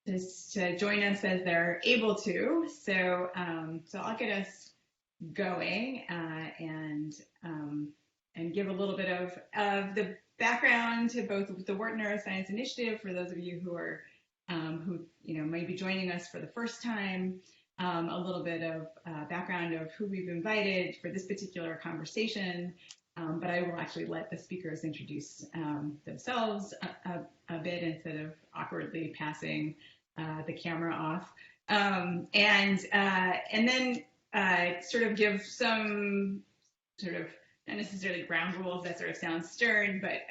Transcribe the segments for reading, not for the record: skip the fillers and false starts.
to join us as they're able to. So I'll get us going and give a little bit of the background to both the Wharton Neuroscience Initiative for those of you who are who may be joining us for the first time, a little bit of background of who we've invited for this particular conversation. But I will actually let the speakers introduce themselves a bit instead of awkwardly passing the camera off, and then sort of give some sort of not necessarily ground rules, that sort of sounds stern, but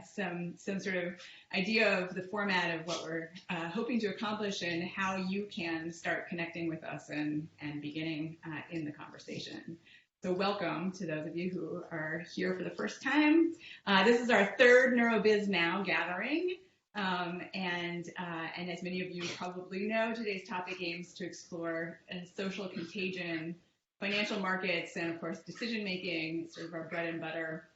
some sort of idea of the format of what we're hoping to accomplish and how you can start connecting with us and beginning in the conversation. So welcome to those of you who are here for the first time. This is our third NeuroBiz Now gathering. And as many of you probably know, today's topic aims to explore social contagion, financial markets, and of course, decision-making, sort of our bread and butter.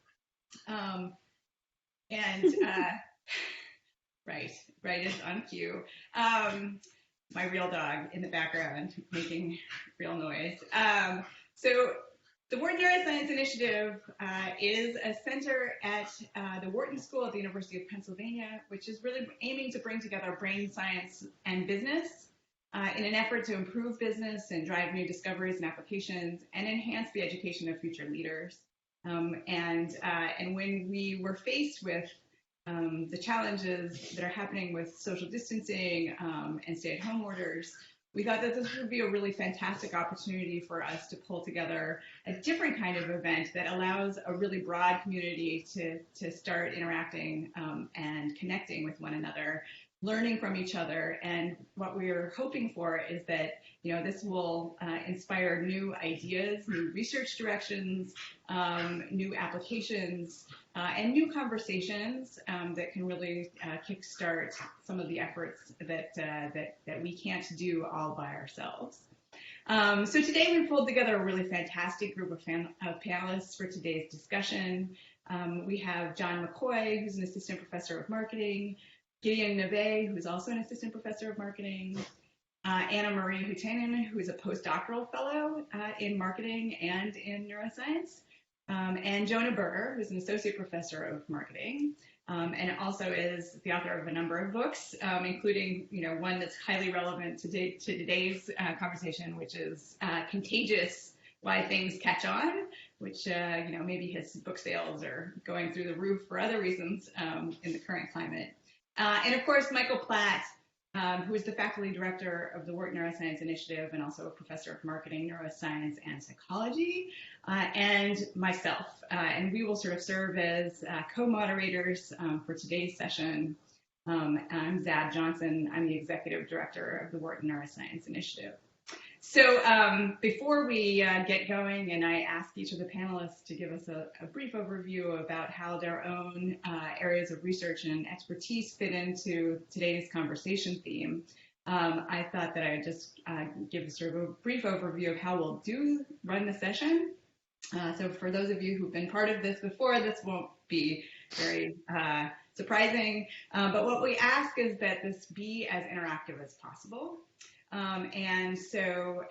Right is on cue. My real dog in the background making real noise. So the Wharton Neuroscience Initiative is a center at the Wharton School at the University of Pennsylvania, which is really aiming to bring together brain science and business in an effort to improve business and drive new discoveries and applications and enhance the education of future leaders. And when we were faced with the challenges that are happening with social distancing and stay-at-home orders, we thought that this would be a really fantastic opportunity for us to pull together a different kind of event that allows a really broad community to start interacting and connecting with one another, learning from each other. And what we're hoping for is that this will inspire new ideas, new research directions, new applications, and new conversations that can really kickstart some of the efforts that we can't do all by ourselves. So today we pulled together a really fantastic group of panelists for today's discussion. We have John McCoy, who's an assistant professor of marketing, Gideon Neve, who's also an assistant professor of marketing, Anna Marie Hutanen, who is a postdoctoral fellow in marketing and in neuroscience, and Jonah Berger, who's an associate professor of marketing, and also is the author of a number of books, including one that's highly relevant to today's conversation, which is Contagious: Why Things Catch On, which maybe his book sales are going through the roof for other reasons in the current climate. And of course, Michael Platt, who is the faculty director of the Wharton Neuroscience Initiative and also a professor of marketing, neuroscience, and psychology, and myself. And we will sort of serve as co-moderators for today's session. I'm Zab Johnson. I'm the executive director of the Wharton Neuroscience Initiative. So before we get going, and I ask each of the panelists to give us a brief overview about how their own areas of research and expertise fit into today's conversation theme, I thought that I would just give sort of a brief overview of how we'll run the session. So for those of you who've been part of this before, this won't be very surprising, but what we ask is that this be as interactive as possible. And so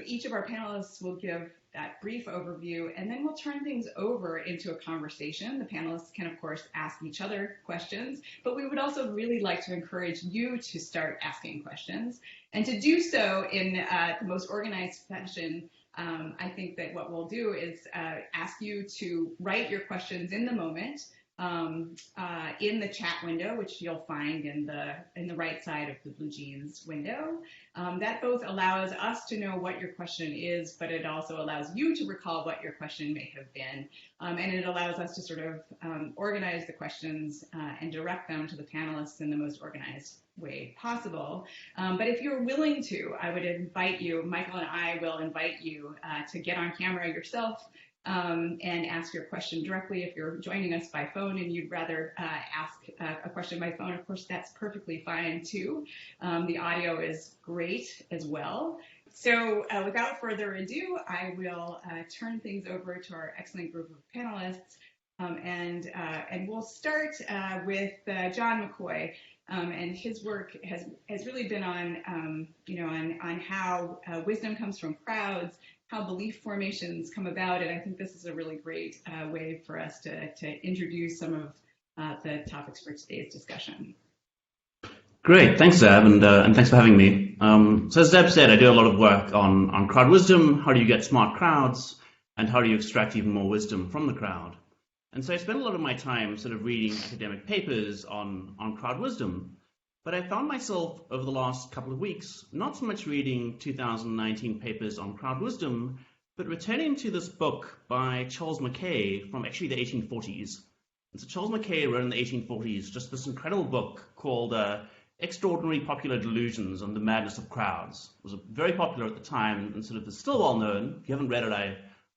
each of our panelists will give that brief overview, and then we'll turn things over into a conversation. The panelists can, of course, ask each other questions, but we would also really like to encourage you to start asking questions. And to do so in the most organized fashion, I think that what we'll do is ask you to write your questions in the moment, in the chat window, which you'll find in the right side of the Blue Jeans window. That both allows us to know what your question is, but it also allows you to recall what your question may have been. And it allows us to sort of organize the questions and direct them to the panelists in the most organized way possible. But if you're willing to, I would invite you, Michael and I will invite you to get on camera yourself and ask your question directly. If you're joining us by phone and you'd rather ask a question by phone, of course, that's perfectly fine too. The audio is great as well. So without further ado, I will turn things over to our excellent group of panelists. And we'll start with John McCoy. And his work has really been on, on how wisdom comes from crowds, how belief formations come about. And I think this is a really great way for us to introduce some of the topics for today's discussion. Great, thanks Zeb, and thanks for having me. So as Zeb said, I do a lot of work on crowd wisdom, how do you get smart crowds, and how do you extract even more wisdom from the crowd. And so I spent a lot of my time sort of reading academic papers on crowd wisdom, but I found myself over the last couple of weeks not so much reading 2019 papers on crowd wisdom, but returning to this book by Charles Mackay from actually the 1840s. And so Charles Mackay wrote in the 1840s just this incredible book called Extraordinary Popular Delusions on the Madness of Crowds. It was very popular at the time and sort of is still well known. If you haven't read it,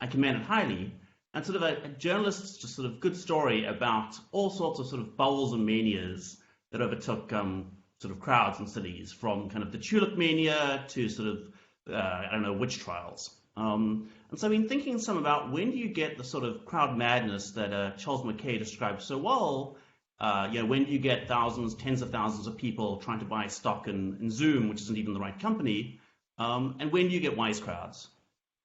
I commend it highly. And sort of a journalist's just sort of good story about all sorts of sort of bubbles and manias that overtook sort of crowds in cities, from kind of the tulip mania to sort of, witch trials. And so I've been thinking some about when do you get the sort of crowd madness that Charles Mackay describes so well. When do you get thousands, tens of thousands of people trying to buy stock in Zoom, which isn't even the right company? And when do you get wise crowds?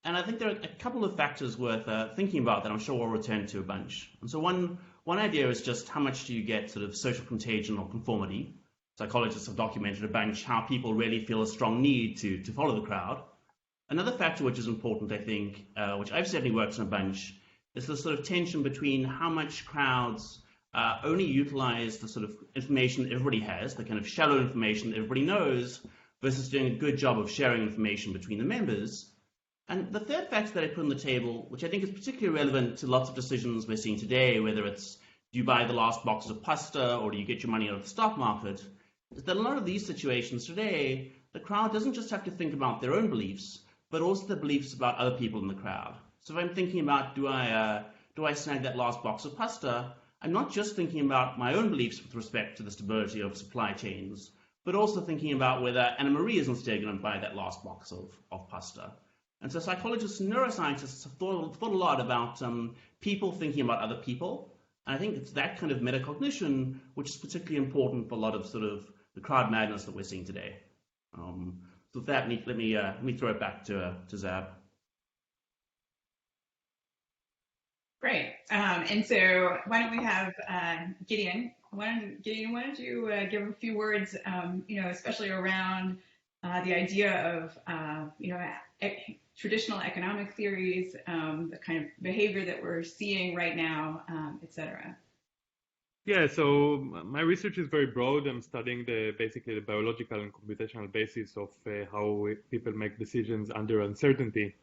And I think there are a couple of factors worth thinking about that I'm sure we'll return to a bunch. And so one idea is just how much do you get sort of social contagion or conformity? Psychologists have documented a bunch how people really feel a strong need to follow the crowd. Another factor which is important, I think, which I've certainly worked on a bunch, is the sort of tension between how much crowds only utilize the sort of information that everybody has, the kind of shallow information that everybody knows, versus doing a good job of sharing information between the members. And the third factor that I put on the table, which I think is particularly relevant to lots of decisions we're seeing today, whether it's do you buy the last box of pasta or do you get your money out of the stock market, is that a lot of these situations today, the crowd doesn't just have to think about their own beliefs, but also the beliefs about other people in the crowd. So if I'm thinking about do I snag that last box of pasta, I'm not just thinking about my own beliefs with respect to the stability of supply chains, but also thinking about whether Anna Marie is instead going to buy that last box of pasta. And so psychologists and neuroscientists have thought a lot about people thinking about other people. And I think it's that kind of metacognition which is particularly important for a lot of sort of the crowd madness that we're seeing today. So with that, let me throw it back to Zab. Great. And so why don't we have Gideon? Why don't you give a few words, especially around the idea of, traditional economic theories, the kind of behavior that we're seeing right now, et cetera. Yeah, so my research is very broad. I'm studying basically the biological and computational basis of how people make decisions under uncertainty.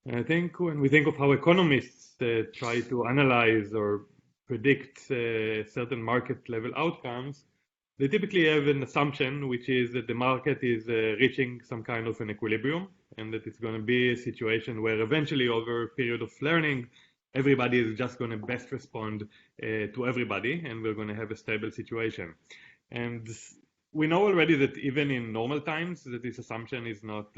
And I think when we think of how economists try to analyze or predict certain market level outcomes, they typically have an assumption, which is that the market is reaching some kind of an equilibrium, and that it's going to be a situation where eventually over a period of learning, everybody is just going to best respond to everybody, and we're going to have a stable situation. And we know already that even in normal times, that this assumption is not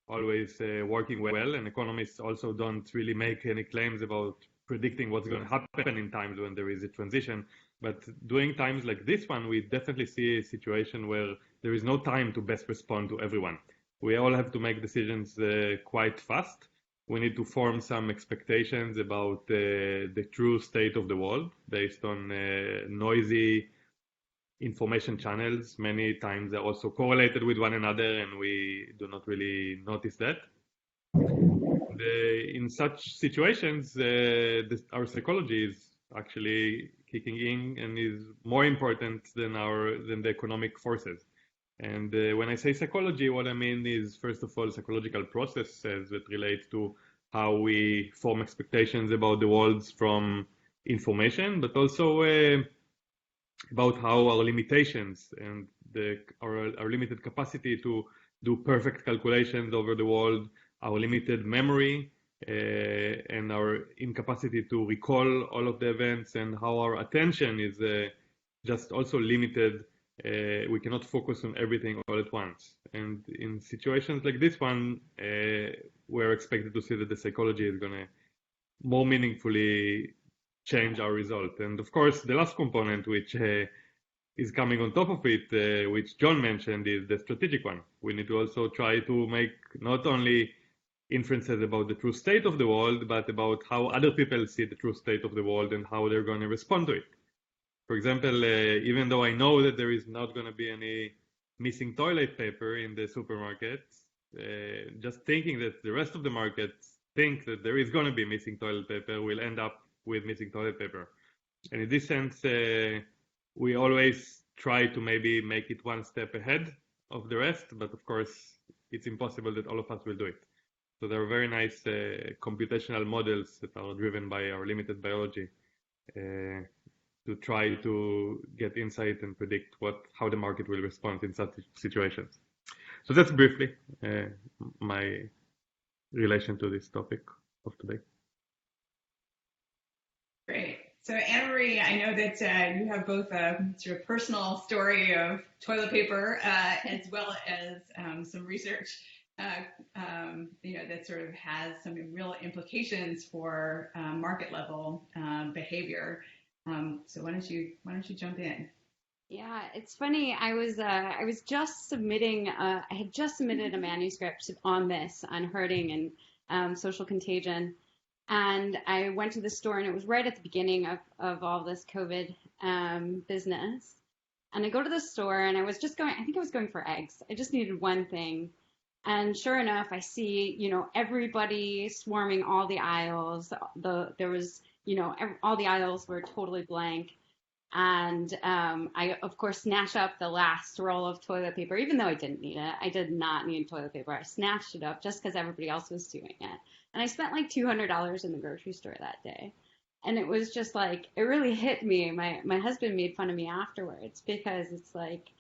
always working well, and economists also don't really make any claims about predicting what's going to happen in times when there is a transition. But during times like this one, we definitely see a situation where there is no time to best respond to everyone. We all have to make decisions quite fast. We need to form some expectations about the true state of the world based on noisy information channels. Many times they're also correlated with one another, and we do not really notice that. In such situations, our psychology is actually kicking in and is more important than the economic forces. And when I say psychology, what I mean is, first of all, psychological processes that relate to how we form expectations about the world from information, but also about how our limitations and our limited capacity to do perfect calculations over the world, our limited memory, and our incapacity to recall all of the events, and how our attention is just also limited. We cannot focus on everything all at once. And in situations like this one, we're expected to see that the psychology is going to more meaningfully change our result. And of course, the last component, which is is coming on top of it, which John mentioned, is the strategic one. We need to also try to make not only inferences about the true state of the world, but about how other people see the true state of the world and how they're going to respond to it. For example, even though I know that there is not going to be any missing toilet paper in the supermarkets, just thinking that the rest of the markets think that there is going to be missing toilet paper will end up with missing toilet paper. And in this sense, we always try to maybe make it one step ahead of the rest, but of course, it's impossible that all of us will do it. So there are very nice computational models that are driven by our limited biology to try to get insight and predict how the market will respond in such situations. So that's briefly my relation to this topic of today. Great. So Anna-Marie, I know that you have both a sort of personal story of toilet paper as well as some research, that sort of has some real implications for market level behavior. So why don't you jump in? Yeah, it's funny. I was just submitting. I had just submitted a manuscript on herding and social contagion, and I went to the store, and it was right at the beginning of all this COVID business. And I go to the store, and I was just going. I think I was going for eggs. I just needed one thing, and sure enough, I see everybody swarming all the aisles. There was all the aisles were totally blank. And I, of course, snatched up the last roll of toilet paper, even though I didn't need it. I did not need toilet paper. I snatched it up just because everybody else was doing it. And I spent like $200 in the grocery store that day. And it was just like, it really hit me. My husband made fun of me afterwards because it's like,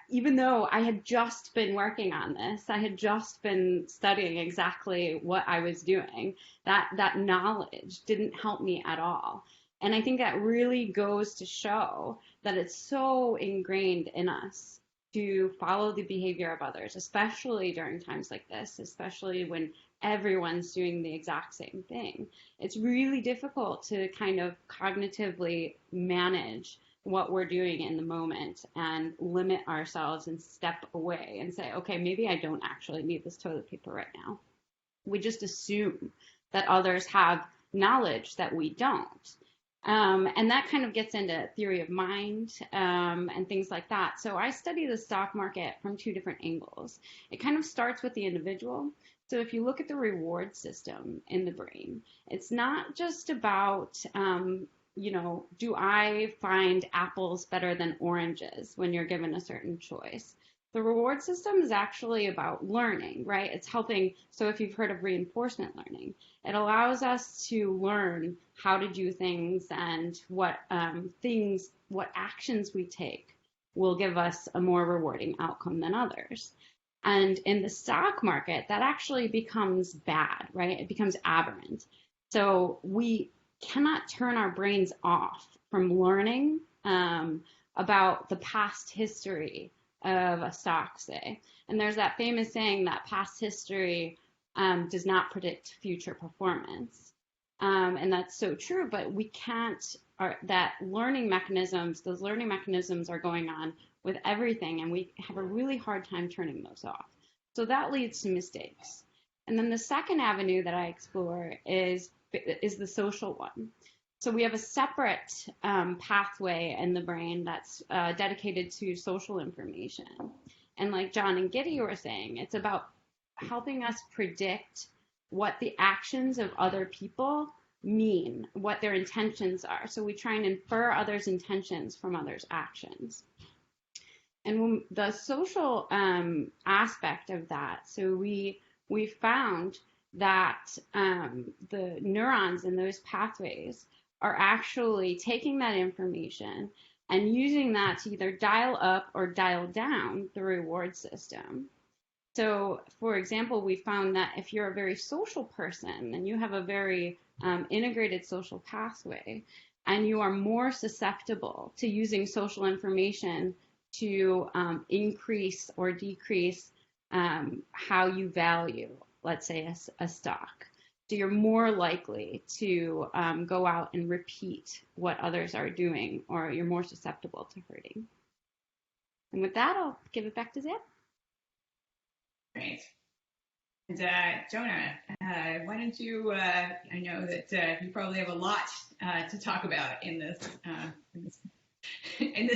even though I had just been working on this, I had just been studying exactly what I was doing, that knowledge didn't help me at all. And I think that really goes to show that it's so ingrained in us to follow the behavior of others, especially during times like this, especially when everyone's doing the exact same thing. It's really difficult to kind of cognitively manage what we're doing in the moment and limit ourselves and step away and say, okay, maybe I don't actually need this toilet paper right now. We just assume that others have knowledge that we don't. And that kind of gets into theory of mind and things like that. So I study the stock market from two different angles. It kind of starts with the individual. So if you look at the reward system in the brain, it's not just about, do I find apples better than oranges when you're given a certain choice? The reward system is actually about learning, right? It's helping. So if you've heard of reinforcement learning, it allows us to learn how to do things and what actions we take will give us a more rewarding outcome than others. And in the stock market, that actually becomes bad, right? It becomes aberrant. So we cannot turn our brains off from learning about the past history of a stock, say. And there's that famous saying that past history does not predict future performance. And that's so true, but we can't, those learning mechanisms are going on with everything, and we have a really hard time turning those off. So that leads to mistakes. And then the second avenue that I explore is the social one. So we have a separate pathway in the brain that's dedicated to social information. And like John and Giddy were saying, it's about helping us predict what the actions of other people mean, what their intentions are. So we try and infer others' intentions from others' actions. And when the social aspect of that, so we found that the neurons in those pathways are actually taking that information and using that to either dial up or dial down the reward system. So, for example, we found that if you're a very social person and you have a very integrated social pathway, and you are more susceptible to using social information to increase or decrease how you value, let's say, a stock. So you're more likely to go out and repeat what others are doing, or you're more susceptible to hurting. And with that, I'll give it back to Zeb. Great. And Jonah, why don't you? I know that you probably have a lot to talk about in this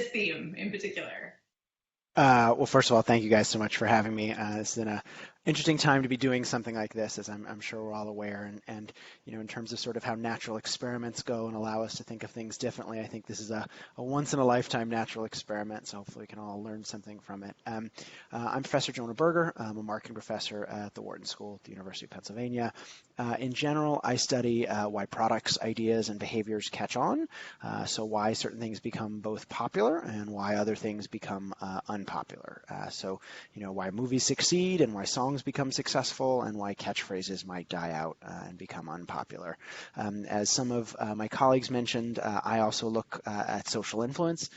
theme in particular. Well, first of all, thank you guys so much for having me. It's been an interesting time to be doing something like this, as I'm sure we're all aware. And in terms of sort of how natural experiments go and allow us to think of things differently, I think this is a once-in-a-lifetime natural experiment, so hopefully we can all learn something from it. I'm Professor Jonah Berger. I'm a marketing professor at the Wharton School at the University of Pennsylvania. In general, I study why products, ideas, and behaviors catch on, so why certain things become both popular and why other things become unpopular. So why movies succeed and why songs become successful and why catchphrases might die out and become unpopular. As some of my colleagues mentioned, I also look at social influence,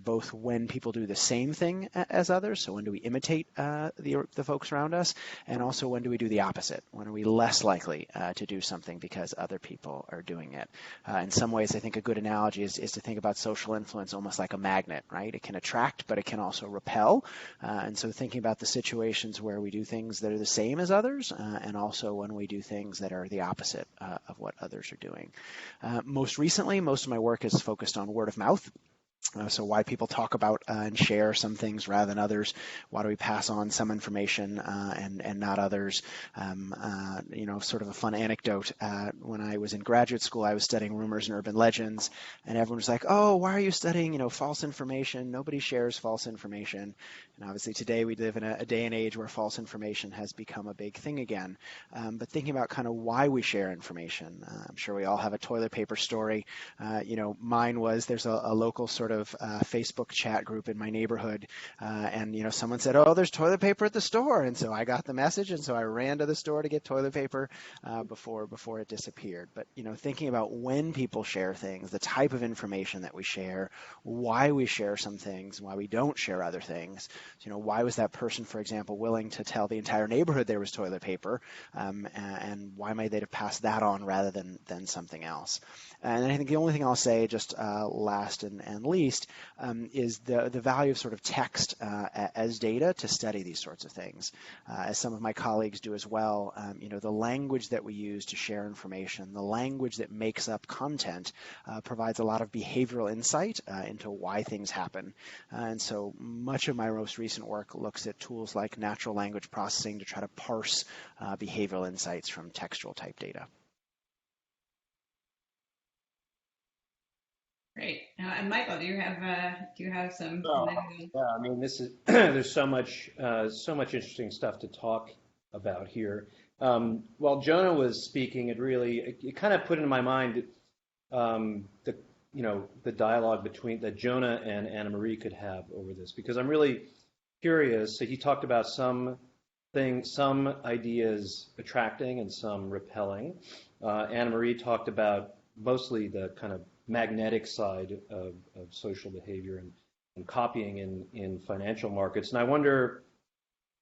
both when people do the same thing as others, so when do we imitate the folks around us, and also when do we do the opposite? When are we less likely to do something because other people are doing it? In some ways, I think a good analogy is to think about social influence almost like a magnet, right? It can attract, but it can also repel. And so thinking about the situations where we do things that are the same as others, and also when we do things that are the opposite of what others are doing. Most recently, most of my work is focused on word of mouth. So why people talk about and share some things rather than others. Why do we pass on some information and not others? Sort of a fun anecdote. When I was in graduate school, I was studying rumors and urban legends, and everyone was like, "Oh, why are you studying, false information? Nobody shares false information." And obviously today we live in a day and age where false information has become a big thing again. But thinking about kind of why we share information, I'm sure we all have a toilet paper story. Mine was there's a local sort of Facebook chat group in my neighborhood, and someone said, "Oh, there's toilet paper at the store," and so I got the message, and so I ran to the store to get toilet paper before it disappeared. But thinking about when people share things, the type of information that we share, why we share some things, why we don't share other things. Why was that person, for example, willing to tell the entire neighborhood there was toilet paper, and why might they have passed that on rather than something else? And I think the only thing I'll say, just last and least, is the value of sort of text as data to study these sorts of things. As some of my colleagues do as well, the language that we use to share information, the language that makes up content, provides a lot of behavioral insight into why things happen. And so much of my most recent work looks at tools like natural language processing to try to parse behavioral insights from textual type data. Great. And Michael, do you have some? Yeah, I mean, this is there's so much interesting stuff to talk about here. While Jonah was speaking, it kind of put into my mind the dialogue that Jonah and Anna Marie could have over this, because I'm really curious. So he talked about some ideas attracting and some repelling. Anna Marie talked about mostly the kind of magnetic side of social behavior and copying in financial markets. And I wonder,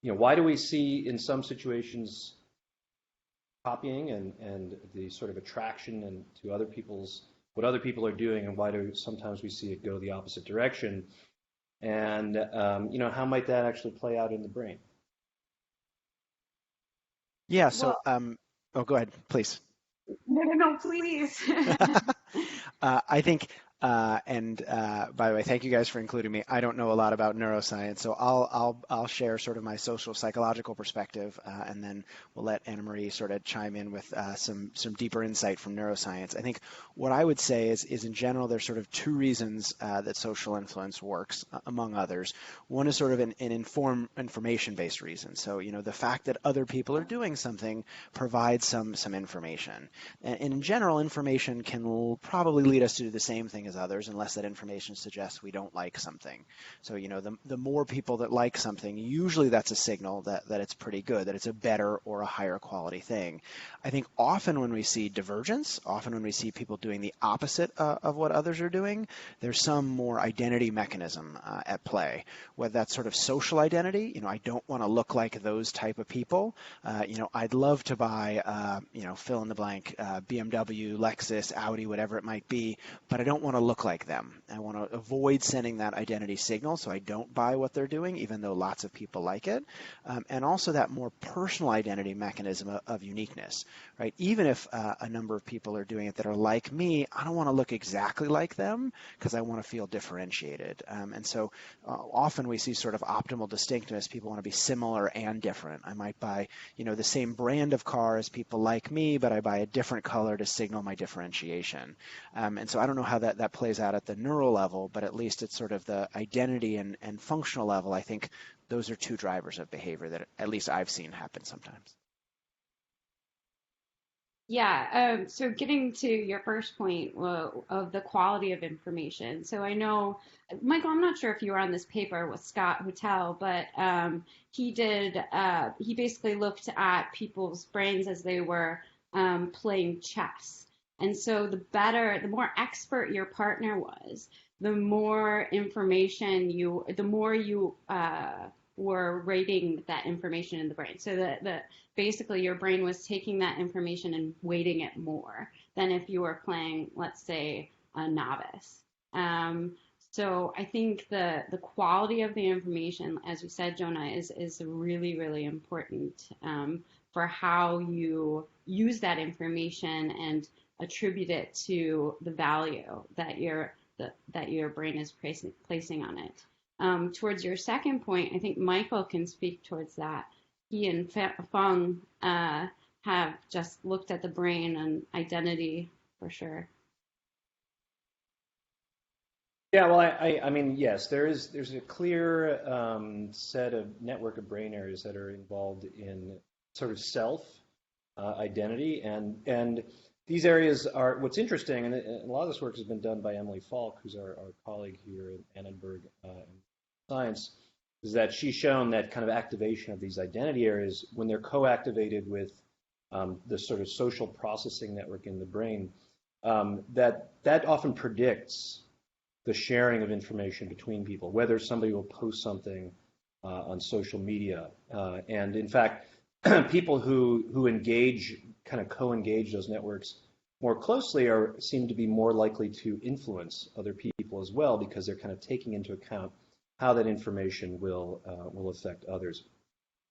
why do we see in some situations copying and the sort of attraction and to what other people are doing, and why do sometimes we see it go the opposite direction? And how might that actually play out in the brain? Yeah. So, go ahead, please. No, please. I think, and by the way, thank you guys for including me. I don't know a lot about neuroscience, so I'll share sort of my social psychological perspective, and then we'll let Anna Marie sort of chime in with some deeper insight from neuroscience. I think what I would say is in general, there's sort of two reasons that social influence works, among others. One is sort of an information-based reason. So the fact that other people are doing something provides some information, and in general, information can probably lead us to do the same thing as others unless that information suggests we don't like something. So, the more people that like something, usually that's a signal that it's pretty good, that it's a better or a higher quality thing. I think often when we see divergence, often when we see people doing the opposite of what others are doing, there's some more identity mechanism at play, whether that's sort of social identity. I don't want to look like those type of people. I'd love to buy, fill in the blank, BMW, Lexus, Audi, whatever it might be, but I don't want to look like them. I want to avoid sending that identity signal, so I don't buy what they're doing, even though lots of people like it. And also that more personal identity mechanism of uniqueness, right? Even if a number of people are doing it that are like me, I don't want to look exactly like them because I want to feel differentiated. And so often we see sort of optimal distinctness. People want to be similar and different. I might buy, the same brand of car as people like me, but I buy a different color to signal my differentiation. And so I don't know how that plays out at the neural level, but at least it's sort of the identity and functional level. I think those are two drivers of behavior that at least I've seen happen sometimes. Yeah, so getting to your first point of the quality of information. So I know, Michael, I'm not sure if you were on this paper with Scott Hutel, but he basically looked at people's brains as they were playing chess. And so the more expert your partner was, the more information the more you were rating that information in the brain. So that basically your brain was taking that information and weighting it more than if you were playing, let's say, a novice. So I think the quality of the information, as you said, Jonah, is really, really important for how you use that information and attribute it to the value that your brain is placing on it. Towards your second point, I think Michael can speak towards that. He and Feng have just looked at the brain and identity for sure. Yeah, well, I mean, yes, there's a clear set of network of brain areas that are involved in sort of self identity, and these areas are what's interesting, and a lot of this work has been done by Emily Falk, who's our colleague here at Annenberg Science, is that she's shown that kind of activation of these identity areas when they're co-activated with the sort of social processing network in the brain, that often predicts the sharing of information between people, whether somebody will post something on social media. And in fact, people who engage, kind of co-engage those networks more closely seem to be more likely to influence other people as well, because they're kind of taking into account how that information will affect others.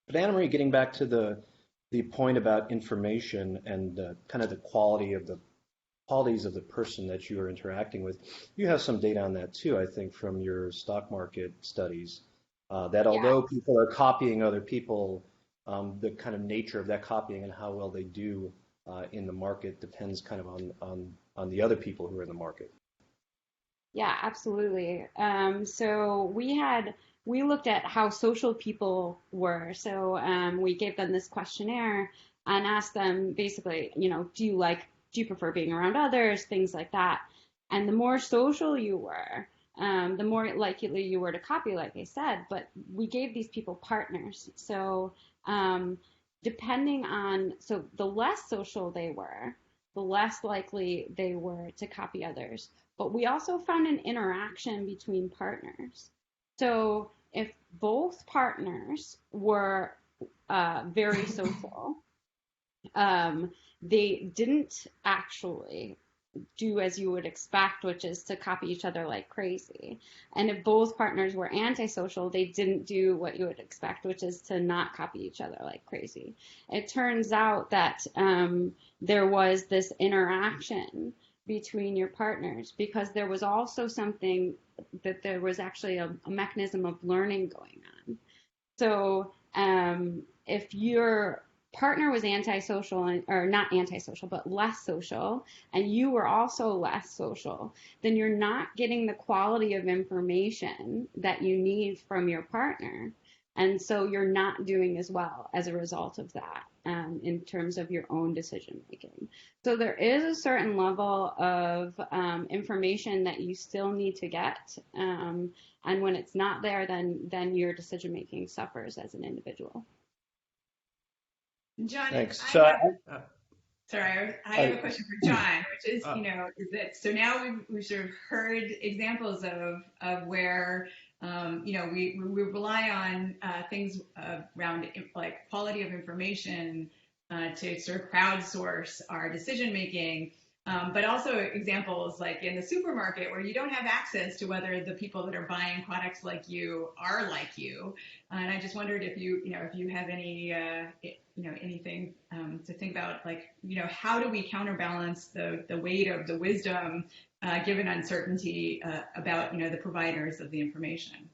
But Anna-Marie, getting back to the point about information and kind of the qualities of the person that you are interacting with, you have some data on that too, I think, from your stock market studies, that although people are copying other people, the kind of nature of that copying and how well they do in the market depends kind of on the other people who are in the market. Yeah, absolutely. So we looked at how social people were. So we gave them this questionnaire and asked them basically, do you prefer being around others, things like that. And the more social you were, the more likely you were to copy, like I said. But we gave these people partners. So so the less social they were, the less likely they were to copy others. But we also found an interaction between partners. So if both partners were very social, they didn't actually do as you would expect, which is to copy each other like crazy. And if both partners were antisocial, they didn't do what you would expect, which is to not copy each other like crazy. It turns out that there was this interaction between your partners, because there was also something that there was actually a mechanism of learning going on. So if your partner was antisocial, or not antisocial, but less social, and you were also less social, then you're not getting the quality of information that you need from your partner, And so you're not doing as well as a result of that in terms of your own decision making. So there is a certain level of information that you still need to get. And when it's not there, then your decision making suffers as an individual. John, Thanks. Sorry, I have a question for John, which is, is that so now we've sort of heard examples of where, we rely on things around like quality of information to sort of crowdsource our decision making. But also examples like in the supermarket where you don't have access to whether the people that are buying products like you are like you. And I just wondered if you have any, anything to think about, like, how do we counterbalance the weight of the wisdom given uncertainty about, the providers of the information?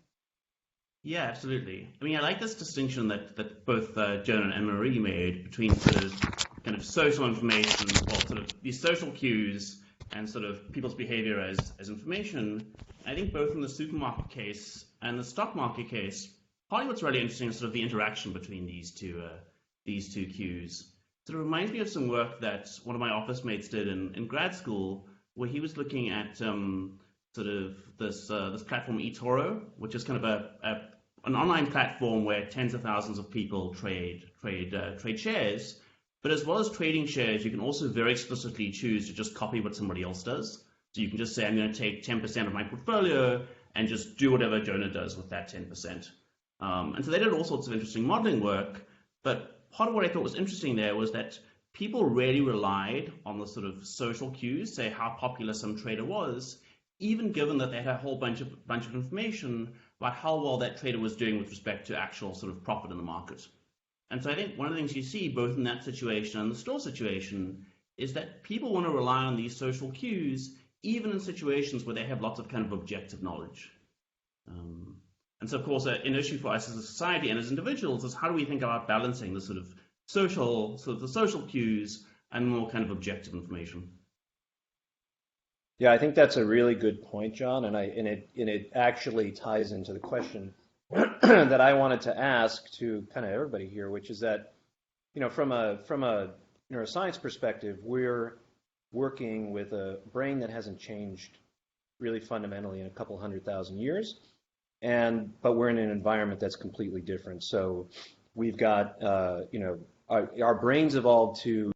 Yeah, absolutely. I mean, I like this distinction that both Joan and Anne-Marie made between sort of kind of social information, or sort of these social cues, and sort of people's behavior as information. I think both in the supermarket case and the stock market case, partly what's really interesting is sort of the interaction between these two cues. So it reminds me of some work that one of my office mates did in grad school, where he was looking at sort of this platform eToro, which is kind of an online platform where tens of thousands of people trade shares. But as well as trading shares, you can also very explicitly choose to just copy what somebody else does. So you can just say, I'm going to take 10% of my portfolio and just do whatever Jonah does with that 10%. And so they did all sorts of interesting modeling work. But part of what I thought was interesting there was that people really relied on the sort of social cues, say how popular some trader was, even given that they had a whole bunch of information about how well that trader was doing with respect to actual sort of profit in the market. And so I think one of the things you see both in that situation and the store situation is that people want to rely on these social cues, even in situations where they have lots of kind of objective knowledge. And so, of course, an issue for us as a society and as individuals is how do we think about balancing the sort of the social cues and more kind of objective information. Yeah, I think that's a really good point, John, and it actually ties into the question that I wanted to ask to kind of everybody here, which is that, from a neuroscience perspective, we're working with a brain that hasn't changed really fundamentally in a couple 100,000 years, but we're in an environment that's completely different. So we've got our brains evolved to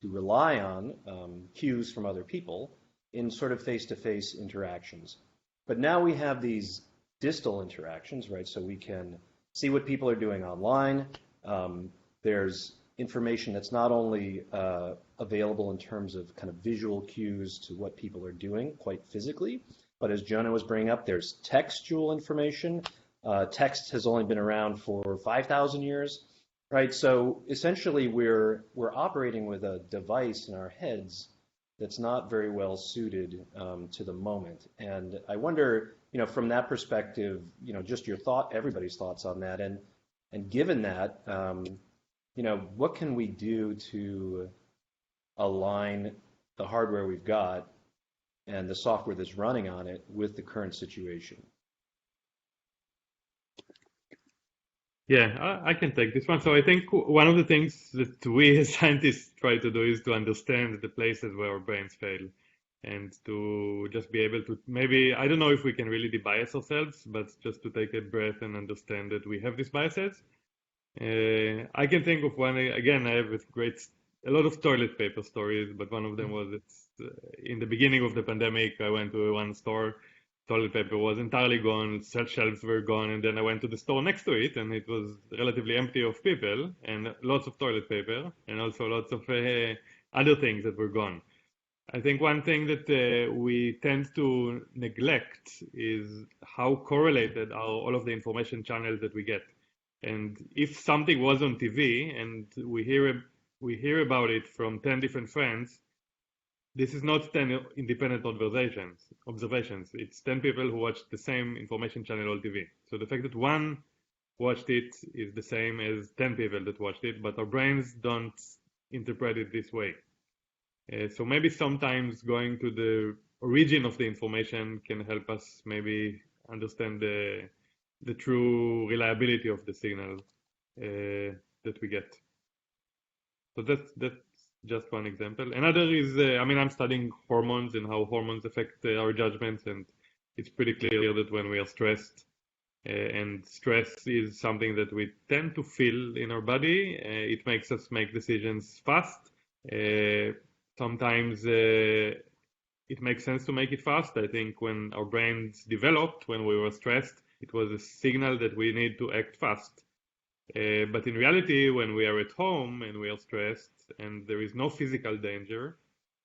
rely on cues from other people in sort of face-to-face interactions. But now we have these distal interactions, right? So we can see what people are doing online. There's information that's not only available in terms of kind of visual cues to what people are doing quite physically, but as Jonah was bringing up, there's textual information. Text has only been around for 5,000 years, right? So essentially we're operating with a device in our heads that's not very well suited to the moment. And I wonder, from that perspective, just your everybody's thoughts on that. And given that, what can we do to align the hardware we've got and the software that's running on it with the current situation? Yeah, I can take this one. So I think one of the things that we as scientists try to do is to understand the places where our brains fail and to just be able to maybe, I don't know if we can really debias ourselves, but just to take a breath and understand that we have these biases. I can think of one, again, I have a lot of toilet paper stories, but one of them was in the beginning of the pandemic, I went to one store. Toilet paper was entirely gone, shelves were gone, and then I went to the store next to it, and it was relatively empty of people, and lots of toilet paper, and also lots of other things that were gone. I think one thing that we tend to neglect is how correlated are all of the information channels that we get. And if something was on TV and we hear about it from 10 different friends, this is not 10 independent observations. It's 10 people who watched the same information channel on TV. So the fact that one watched it is the same as 10 people that watched it, but our brains don't interpret it this way. So maybe sometimes going to the origin of the information can help us maybe understand the true reliability of the signal that we get. So that's just one example. Another is, I'm studying hormones and how hormones affect our judgments, and it's pretty clear that when we are stressed, and stress is something that we tend to feel in our body, it makes us make decisions fast. Sometimes it makes sense to make it fast. I think when our brains developed, when we were stressed, it was a signal that we need to act fast. But in reality, when we are at home and we are stressed and there is no physical danger,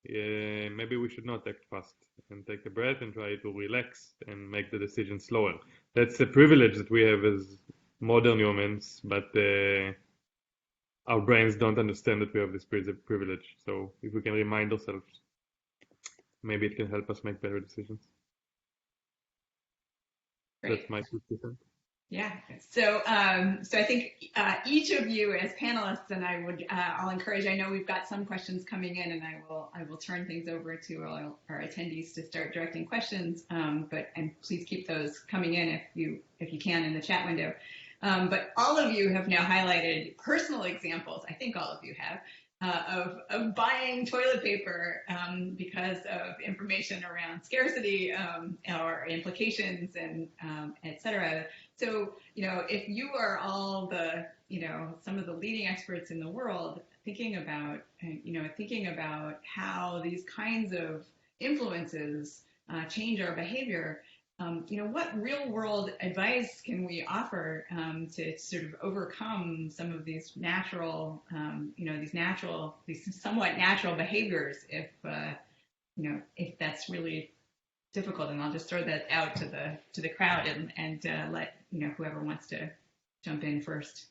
maybe we should not act fast and take a breath and try to relax and make the decision slower. That's a privilege that we have as modern humans, but our brains don't understand that we have this privilege. So if we can remind ourselves, maybe it can help us make better decisions. Great. That's my 2 cents. Yeah. So I think each of you as panelists, and I'll encourage. I know we've got some questions coming in, and I will turn things over to our attendees to start directing questions. And please keep those coming in if you can in the chat window. But all of you have now highlighted personal examples. I think all of you have. Of buying toilet paper because of information around scarcity or implications and et cetera. So, if you are all the, some of the leading experts in the world thinking about how these kinds of influences change our behavior, what real world advice can we offer to sort of overcome some of these natural, these somewhat natural behaviors if that's really difficult? And I'll just throw that out to the crowd and let whoever wants to jump in first,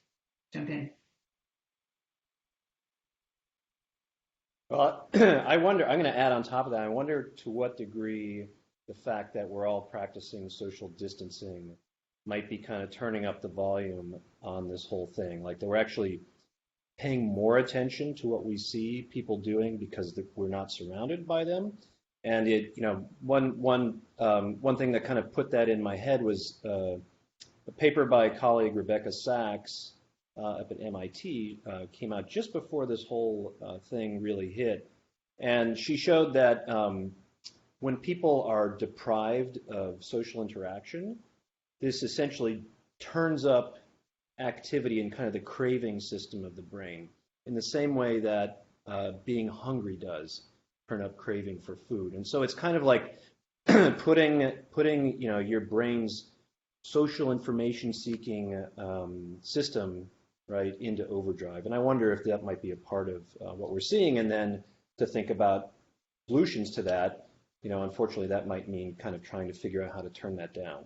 jump in. Well, I wonder, I'm going to add on top of that, I wonder to what degree the fact that we're all practicing social distancing might be kind of turning up the volume on this whole thing. Like that we're actually paying more attention to what we see people doing because we're not surrounded by them. And one thing that kind of put that in my head was a paper by colleague Rebecca Sachs up at MIT came out just before this whole thing really hit. And she showed that when people are deprived of social interaction, this essentially turns up activity in kind of the craving system of the brain in the same way that being hungry does turn up craving for food. And so it's kind of like putting your brain's social information seeking system right into overdrive. And I wonder if that might be a part of what we're seeing. And then to think about solutions to that, unfortunately, that might mean kind of trying to figure out how to turn that down.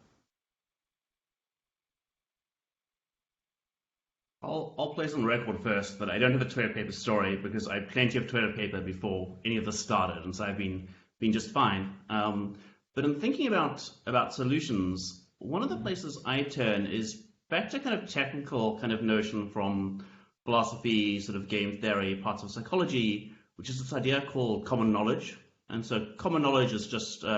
I'll place on record first that I don't have a toilet paper story because I had plenty of toilet paper before any of this started, and so I've been just fine. But in thinking about solutions, one of the places I turn is back to kind of technical kind of notion from philosophy, sort of game theory, parts of psychology, which is this idea called common knowledge. And so common knowledge is just sort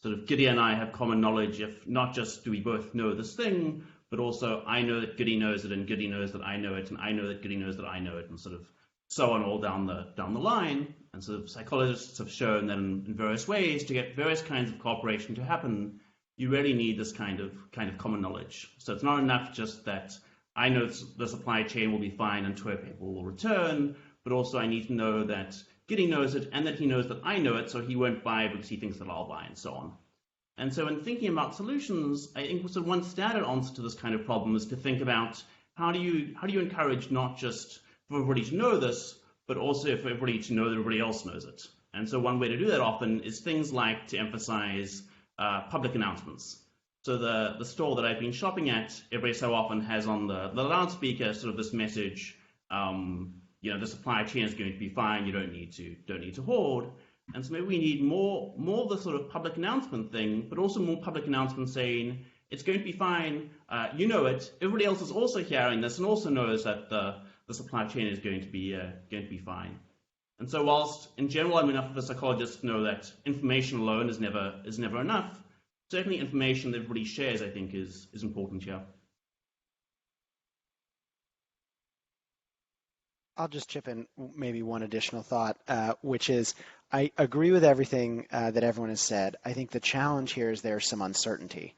of Giddy and I have common knowledge, if not just do we both know this thing, but also I know that Giddy knows it and Giddy knows that I know it and I know that Giddy knows that I know it, and sort of so on all down the line. And sort of psychologists have shown that in various ways to get various kinds of cooperation to happen, you really need this kind of common knowledge. So it's not enough just that I know the supply chain will be fine and toilet paper will return, but also I need to know that Giddy knows it and that he knows that I know it, so he won't buy because he thinks that I'll buy, and so on. And so in thinking about solutions, I think sort of one standard answer to this kind of problem is to think about how do you encourage not just for everybody to know this, but also for everybody to know that everybody else knows it. And so one way to do that often is things like to emphasize public announcements. So the store that I've been shopping at every so often has on the loudspeaker sort of this message, the supply chain is going to be fine, you don't need to hoard. And so maybe we need more of the sort of public announcement thing, but also more public announcements saying it's going to be fine, you know it, everybody else is also hearing this and also knows that the supply chain is going to be fine. And so whilst in general enough of the psychologists know that information alone is never enough, certainly information that everybody shares, I think, is important here. I'll just chip in maybe one additional thought, which is I agree with everything that everyone has said. I think the challenge here is there's some uncertainty.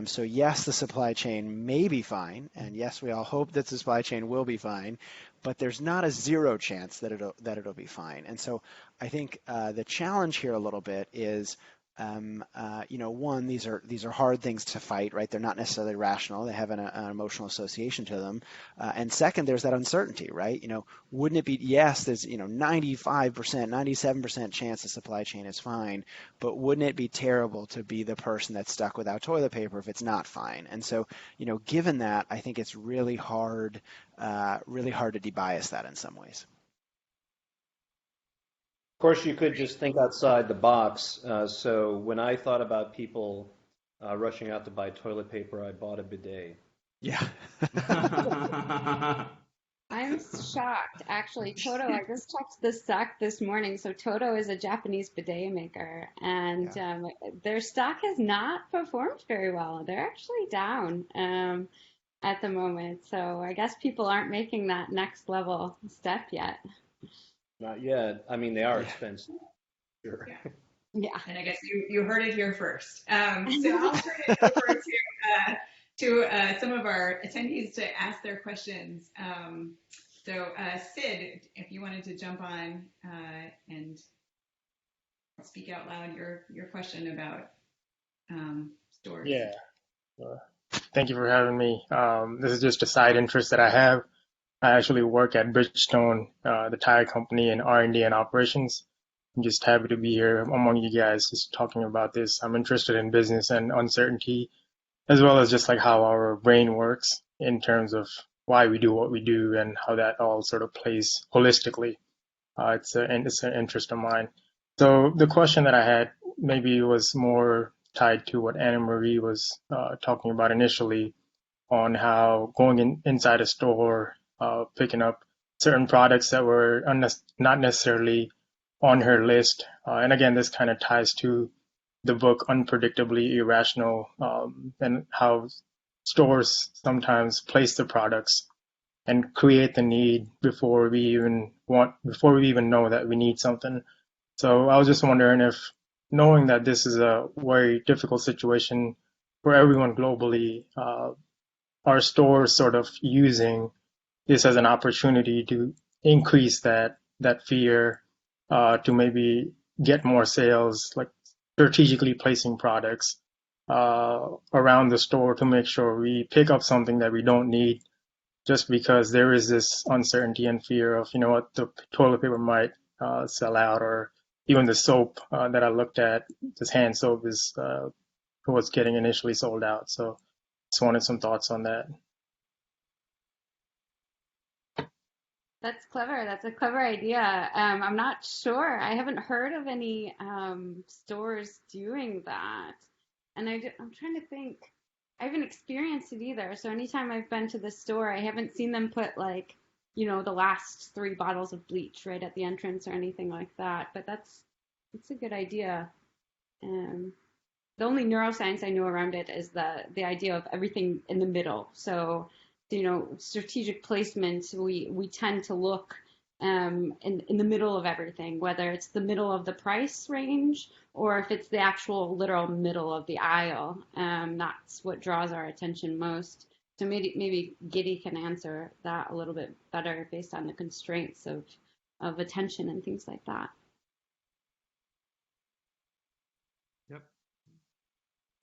So yes, the supply chain may be fine, and yes, we all hope that the supply chain will be fine, but there's not a zero chance that it'll be fine. And so I think the challenge here a little bit is one, these are hard things to fight, right? They're not necessarily rational. They have an emotional association to them. And second, there's that uncertainty, right? Wouldn't it be, yes, there's, 95%, 97% chance the supply chain is fine, but wouldn't it be terrible to be the person that's stuck without toilet paper if it's not fine? And so, given that, I think it's really hard to debias that in some ways. Of course, you could just think outside the box. So when I thought about people rushing out to buy toilet paper, I bought a bidet. Yeah. I'm shocked, actually. Toto, I just checked the stock this morning. So Toto is a Japanese bidet maker, and their stock has not performed very well. They're actually down at the moment. So I guess people aren't making that next level step yet. Not yet. I mean, they are expensive. Sure. Yeah. And I guess you heard it here first. So I'll turn it over to some of our attendees to ask their questions. So Sid, if you wanted to jump on and speak out loud your question about stores. Yeah. Thank you for having me. This is just a side interest that I have. I actually work at Bridgestone, the tire company, in R&D and operations. I'm just happy to be here among you guys just talking about this. I'm interested in business and uncertainty, as well as just like how our brain works in terms of why we do what we do and how that all sort of plays holistically. It's an interest of mine. So the question that I had maybe was more tied to what Anna Marie was talking about initially on how going inside a store, picking up certain products that were not necessarily on her list. And again, this kind of ties to the book Unpredictably Irrational, and how stores sometimes place the products and create the need before we even know that we need something. So I was just wondering if, knowing that this is a very difficult situation for everyone globally, are stores sort of using this as an opportunity to increase that fear, to maybe get more sales, like strategically placing products around the store to make sure we pick up something that we don't need, just because there is this uncertainty and fear of, what the toilet paper might sell out, or even the soap that I looked at, this hand soap was getting initially sold out. So just wanted some thoughts on that. That's clever. That's a clever idea. I'm not sure. I haven't heard of any stores doing that. And I'm trying to think. I haven't experienced it either. So anytime I've been to the store, I haven't seen them put the last 3 bottles of bleach right at the entrance or anything like that. But that's a good idea. The only neuroscience I know around it is the idea of everything in the middle. So strategic placement, we tend to look in the middle of everything, whether it's the middle of the price range or if it's the actual literal middle of the aisle. That's what draws our attention most. So maybe Giddy can answer that a little bit better based on the constraints of attention and things like that. Yep.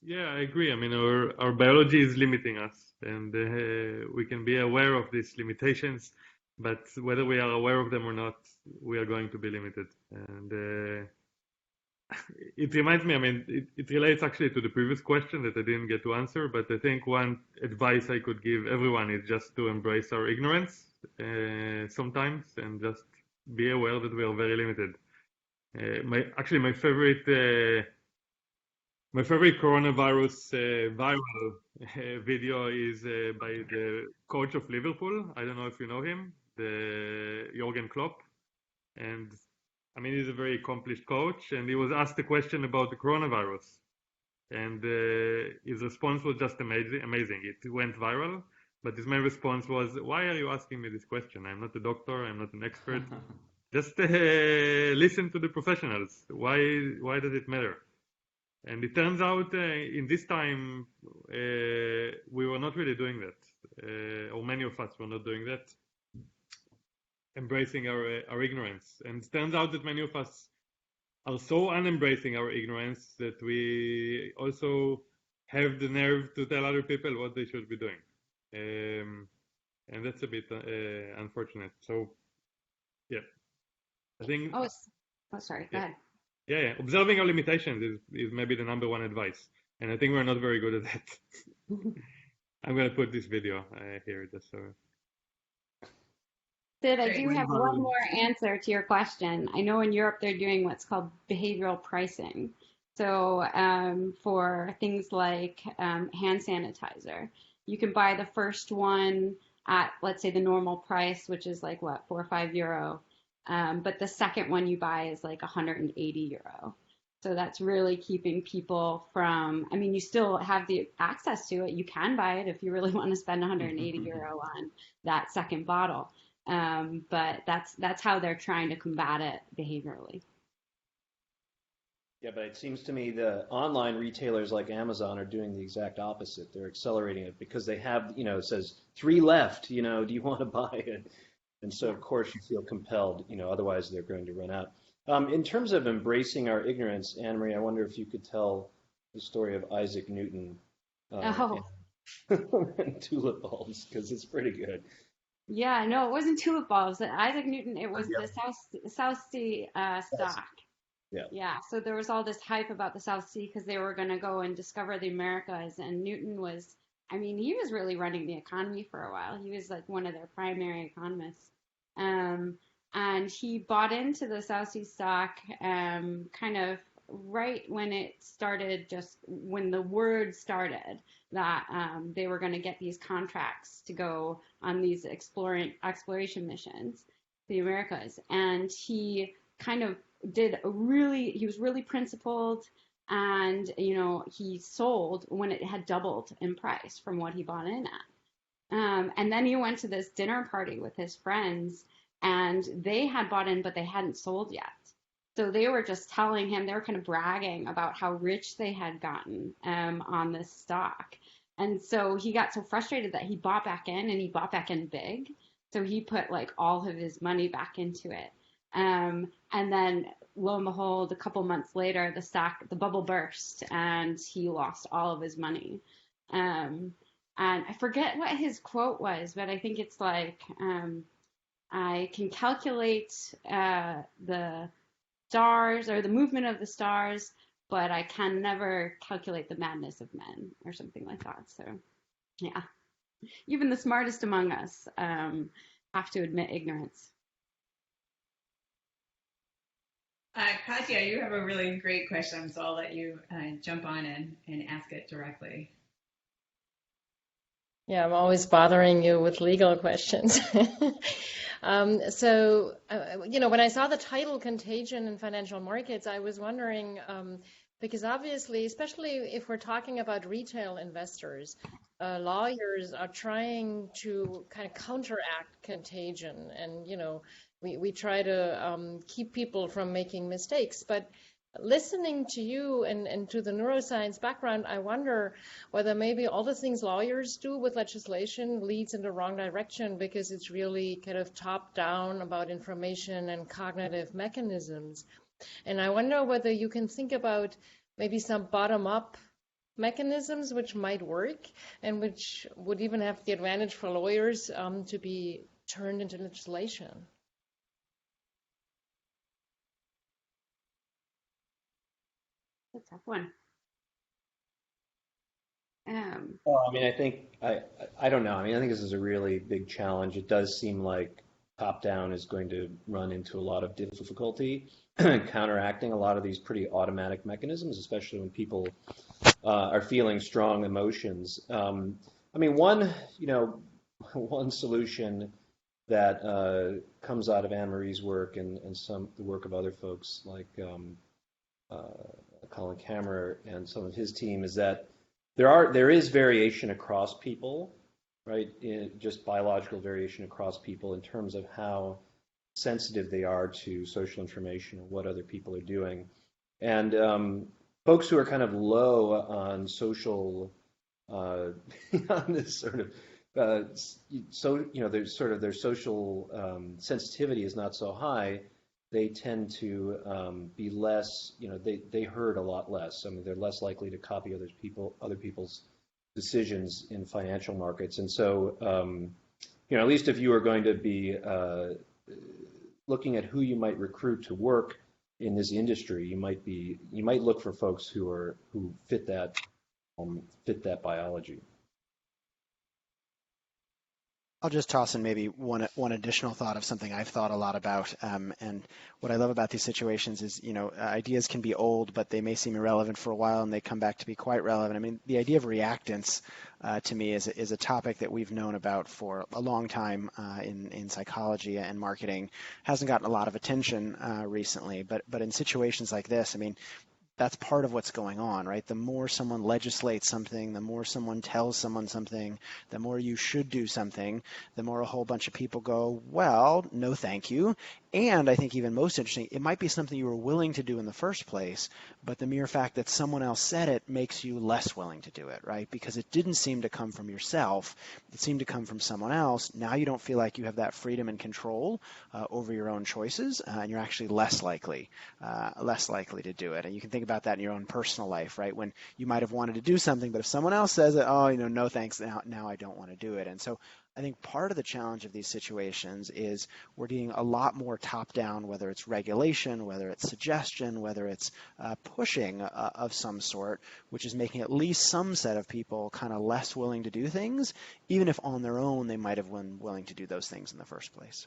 Yeah, I agree. I mean, our biology is limiting us, and we can be aware of these limitations, but whether we are aware of them or not, we are going to be limited. And it reminds me, I mean, it relates actually to the previous question that I didn't get to answer, but I think one advice I could give everyone is just to embrace our ignorance sometimes, and just be aware that we are very limited. My favorite coronavirus viral video is by the coach of Liverpool. I don't know if you know him, the Jürgen Klopp. And I mean, he's a very accomplished coach, and he was asked a question about the coronavirus. And his response was just amazing. It went viral, but his main response was, "Why are you asking me this question? I'm not a doctor. I'm not an expert. Just listen to the professionals. Why does it matter?" And it turns out in this time we were not really doing that, or many of us were not doing that, embracing our ignorance. And it turns out that many of us are so unembracing our ignorance that we also have the nerve to tell other people what they should be doing. And that's a bit unfortunate. So, yeah, I think. Oh, sorry. Go ahead. Yeah. Observing our limitations is maybe the number one advice. And I think we're not very good at that. I'm going to put this video here just so. Sid, I do have one more answer to your question. I know in Europe they're doing what's called behavioral pricing. So for things like hand sanitizer, you can buy the first one at, let's say, the normal price, which is like what, €4 or €5. But the second one you buy is like €180. So that's really keeping people from, I mean, you still have the access to it. You can buy it if you really want to spend €180 on that second bottle. But that's how they're trying to combat it behaviorally. Yeah, but it seems to me the online retailers like Amazon are doing the exact opposite. They're accelerating it because they have, it says 3 left, do you want to buy it? And so, of course, you feel compelled, otherwise they're going to run out. In terms of embracing our ignorance, Anne-Marie, I wonder if you could tell the story of Isaac Newton and tulip bulbs, because it's pretty good. Yeah, no, it wasn't tulip bulbs. Isaac Newton, it was the South Sea stock. Yeah, so there was all this hype about the South Sea because they were going to go and discover the Americas. And Newton was, he was really running the economy for a while. He was like one of their primary economists. And he bought into the South Sea stock kind of right when it started, just when the word started that they were going to get these contracts to go on these exploration missions to the Americas. And he kind of he was really principled, and he sold when it had doubled in price from what he bought in at. And then he went to this dinner party with his friends, and they had bought in, but they hadn't sold yet. So they were just telling him, they were kind of bragging about how rich they had gotten on this stock. And so he got so frustrated that he bought back in, and he bought back in big. So he put like all of his money back into it. And then lo and behold, a couple months later, the bubble burst, and he lost all of his money. And I forget what his quote was, but I think it's like, I can calculate the stars or the movement of the stars, but I can never calculate the madness of men, or something like that. So, yeah, even the smartest among us have to admit ignorance. Katya, you have a really great question, so I'll let you jump on and ask it directly. Yeah, I'm always bothering you with legal questions. So, when I saw the title Contagion in Financial Markets, I was wondering, because obviously, especially if we're talking about retail investors, lawyers are trying to kind of counteract contagion. And, we try to keep people from making mistakes. But listening to you and to the neuroscience background, I wonder whether maybe all the things lawyers do with legislation leads in the wrong direction, because it's really kind of top down about information and cognitive mechanisms. And I wonder whether you can think about maybe some bottom up mechanisms which might work and which would even have the advantage for lawyers to be turned into legislation. That's a tough one. Well, I think I don't know. I think this is a really big challenge. It does seem like top down is going to run into a lot of difficulty counteracting a lot of these pretty automatic mechanisms, especially when people are feeling strong emotions. One solution that comes out of Anne-Marie's work and the work of other folks like Colin Kammerer and some of his team, is that there is variation across people, right? Just biological variation across people in terms of how sensitive they are to social information and what other people are doing. And folks who are kind of low on social, on this sort of, their social sensitivity is not so high. They tend to be less, they herd a lot less. I mean, they're less likely to copy other people's decisions in financial markets. And so, at least if you are going to be looking at who you might recruit to work in this industry, you might look for folks who fit that biology. I'll just toss in maybe one additional thought of something I've thought a lot about. And what I love about these situations is, ideas can be old, but they may seem irrelevant for a while, and they come back to be quite relevant. I mean, the idea of reactance to me is a topic that we've known about for a long time in psychology and marketing. Hasn't gotten a lot of attention recently, but in situations like this, I mean, that's part of what's going on, right? The more someone legislates something, the more someone tells someone something, the more you should do something, the more a whole bunch of people go, well, no thank you. And I think even most interesting, it might be something you were willing to do in the first place, but the mere fact that someone else said it makes you less willing to do it, right? Because it didn't seem to come from yourself. It seemed to come from someone else. Now you don't feel like you have that freedom and control over your own choices, and you're actually less likely to do it. And you can think about that in your own personal life, right? When you might have wanted to do something, but if someone else says it, oh, no thanks, now I don't want to do it. And so I think part of the challenge of these situations is we're getting a lot more top-down, whether it's regulation, whether it's suggestion, whether it's pushing of some sort, which is making at least some set of people kind of less willing to do things, even if on their own they might have been willing to do those things in the first place.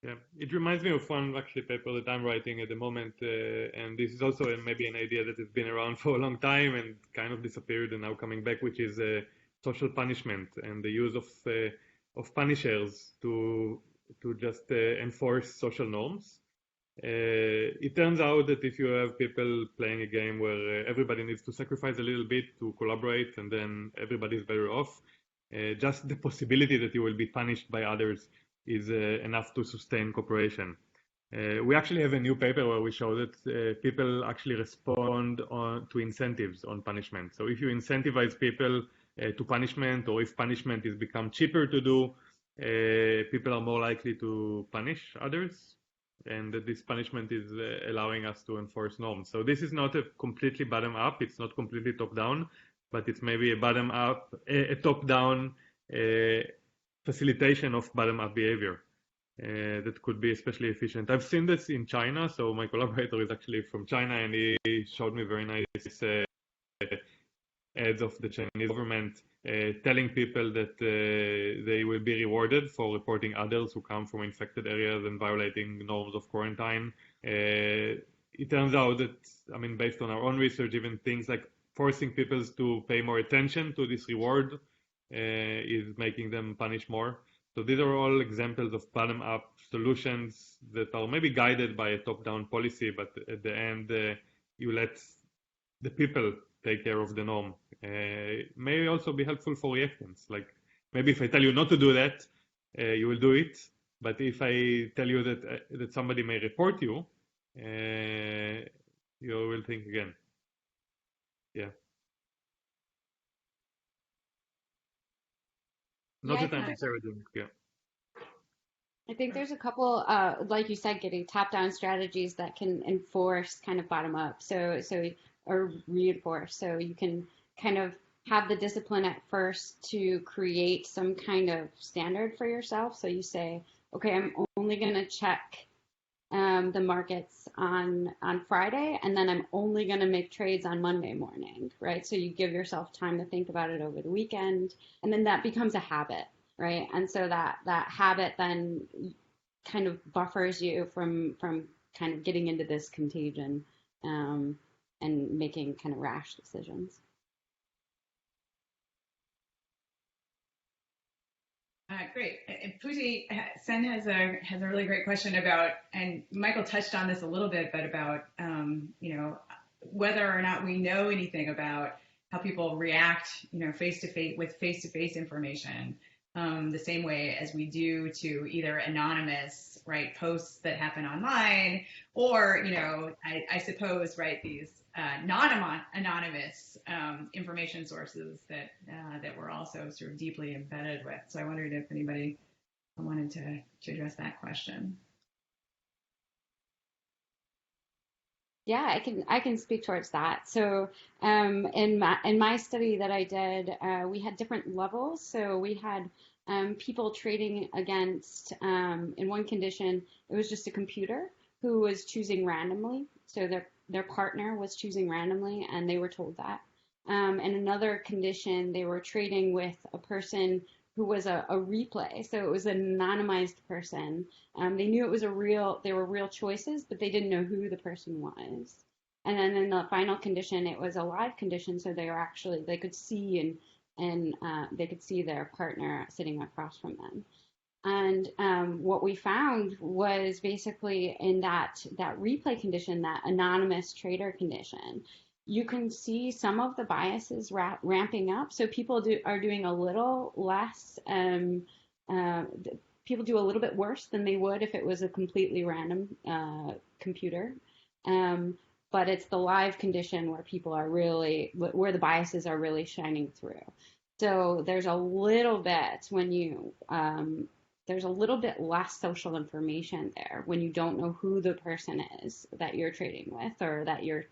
Yeah, it reminds me of one actually paper that I'm writing at the moment, and this is also maybe an idea that has been around for a long time and kind of disappeared and now coming back, which is social punishment and the use of punishers to just enforce social norms. It turns out that if you have people playing a game where everybody needs to sacrifice a little bit to collaborate and then everybody's better off, just the possibility that you will be punished by others is enough to sustain cooperation. We actually have a new paper where we show that people actually respond to incentives on punishment. So if you incentivize people to punishment, or if punishment is become cheaper to do, people are more likely to punish others, and that this punishment is allowing us to enforce norms. So this is not a completely bottom-up, it's not completely top-down, but it's maybe a top-down facilitation of bottom-up behavior that could be especially efficient. I've seen this in China, so my collaborator is actually from China, and he showed me very nice ads of the Chinese government telling people that they will be rewarded for reporting others who come from infected areas and violating norms of quarantine. It turns out that, I mean, based on our own research, even things like forcing people to pay more attention to this reward is making them punish more. So these are all examples of bottom-up solutions that are maybe guided by a top-down policy, but at the end, you let the people take care of the norm. May also be helpful for reactants. Like maybe if I tell you not to do that, you will do it. But if I tell you that somebody may report you, you will think again. Yeah. Not that I'm encouraging. Yeah. I think there's a couple, like you said, getting top-down strategies that can enforce kind of bottom-up, or reinforce. So you can kind of have the discipline at first to create some kind of standard for yourself. So you say, okay, I'm only going to check the markets on Friday, and then I'm only going to make trades on Monday morning, right? So you give yourself time to think about it over the weekend, and then that becomes a habit, right? And so that habit then kind of buffers you from kind of getting into this contagion and making kind of rash decisions. Great. And Pooty, Sen has a really great question about, and Michael touched on this a little bit, but about whether or not we know anything about how people react, face-to-face with face-to-face information, the same way as we do to either anonymous, right, posts that happen online, or I suppose, right, these non-anonymous information sources that we're also sort of deeply embedded with. So I wondered if anybody wanted to address that question. Yeah, I can speak towards that. So in my study that I did, we had different levels. So we had people trading against, in one condition, it was just a computer who was choosing randomly. So their partner was choosing randomly, and they were told that. In another condition, they were trading with a person who was a replay. So it was an anonymized person. They knew they were real choices, but they didn't know who the person was. And then in the final condition, it was a live condition. So they could see and they could see their partner sitting across from them. And what we found was basically in that replay condition, that anonymous trader condition, you can see some of the biases ramping up. So people are doing a little less, people do a little bit worse than they would if it was a completely random computer. But it's the live condition where where the biases are really shining through. So there's a little bit there's a little bit less social information there when you don't know who the person is that you're trading with or that you're,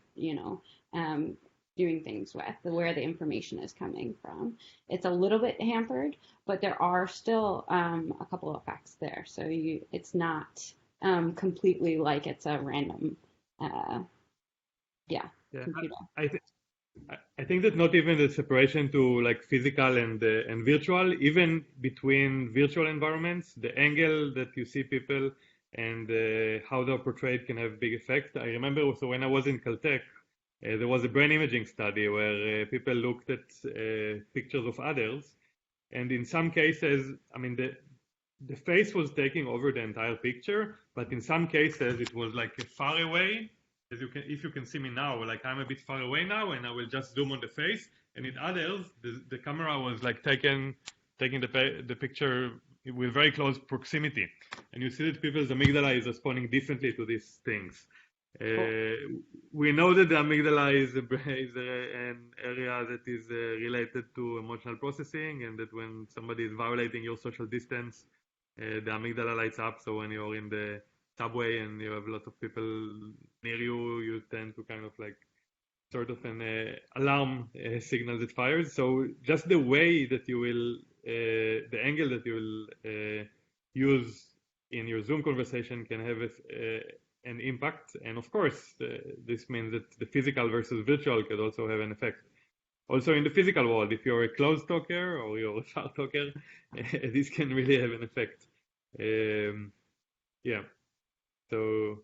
doing things with, where the information is coming from. It's a little bit hampered, but there are still a couple of effects there. So it's not completely like it's a random, computer. I think that not even the separation to like physical and virtual, even between virtual environments, the angle that you see people and how they're portrayed can have big effect. I remember also when I was in Caltech, there was a brain imaging study where people looked at pictures of others, and in some cases, I mean, the face was taking over the entire picture, but in some cases it was like far away. If you can see me now, like I'm a bit far away now, and I will just zoom on the face. And in others, the camera was like taking the picture with very close proximity, and you see that people's amygdala is responding differently to these things. We know that the amygdala is an area that is related to emotional processing, and that when somebody is violating your social distance, the amygdala lights up. So when you're in the subway and you have a lot of people near you, you tend to kind of like sort of an alarm signal that fires. So just the way that you will, the angle that you will use in your Zoom conversation can have an impact. And of course, this means that the physical versus virtual could also have an effect. Also in the physical world, if you're a close talker or you're a far talker, this can really have an effect. Yeah. So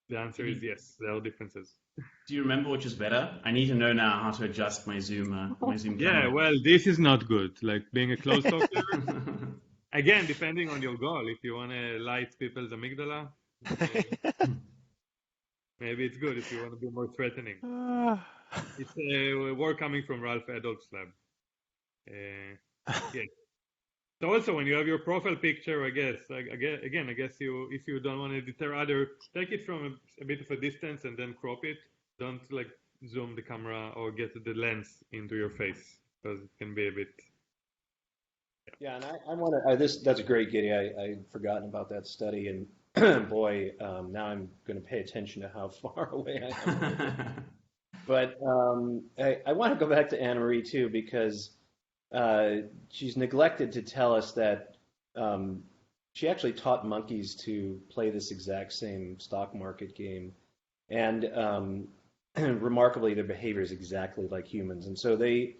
the answer is yes, there are differences. Do you remember which is better? I need to know now how to adjust my Zoom camera. Yeah, well, this is not good. Like being a close talker. Again, depending on your goal. If you want to light people's amygdala, maybe it's good. If you want to be more threatening. It's a word coming from Ralph Adolph's lab. Yeah. So also, when you have your profile picture, I guess if you don't want to deter others, take it from a bit of a distance and then crop it. Don't like zoom the camera or get the lens into your face, because it can be a bit. Yeah, and I want to. That's great, Giddy. I'd forgotten about that study, and boy, now I'm going to pay attention to how far away I am. But I want to go back to Anna Marie too, because she's neglected to tell us that she actually taught monkeys to play this exact same stock market game, and remarkably, their behavior is exactly like humans, and so they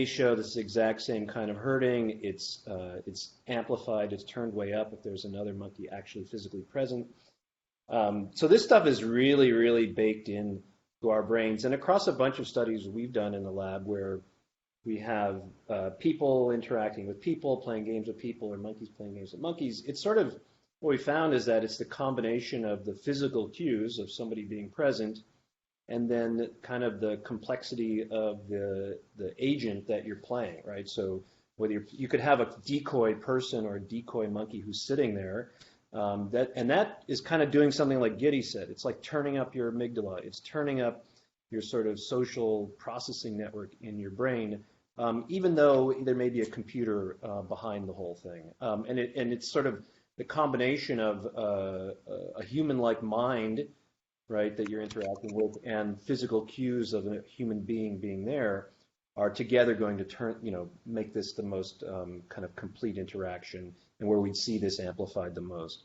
show this exact same kind of herding. It's amplified. It's turned way up if there's another monkey actually physically present. So this stuff is really, really baked in to our brains, and across a bunch of studies we've done in the lab where We have people interacting with people, playing games with people, or monkeys playing games with monkeys. It's sort of what we found is that it's the combination of the physical cues of somebody being present and then kind of the complexity of the agent that you're playing, right? So whether you could have a decoy person or a decoy monkey who's sitting there, that is kind of doing something like Giddy said. It's like turning up your amygdala. It's turning up your sort of social processing network in your brain, even though there may be a computer behind the whole thing. And it's sort of the combination of a human-like mind, right, that you're interacting with, and physical cues of a human being there are together going to make this the most kind of complete interaction, and where we'd see this amplified the most.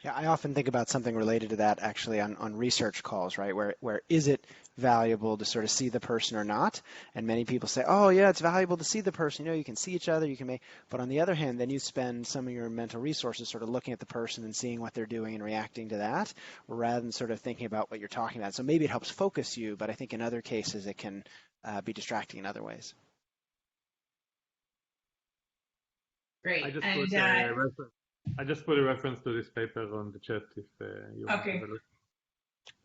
Yeah, I often think about something related to that actually on research calls, right? Where is it valuable to sort of see the person or not? And many people say, oh yeah, it's valuable to see the person. You can see each other, but on the other hand, then you spend some of your mental resources sort of looking at the person and seeing what they're doing and reacting to that, rather than sort of thinking about what you're talking about. So maybe it helps focus you, but I think in other cases it can be distracting in other ways. Great. I just put a reference to this paper on the chat if you want to have a look.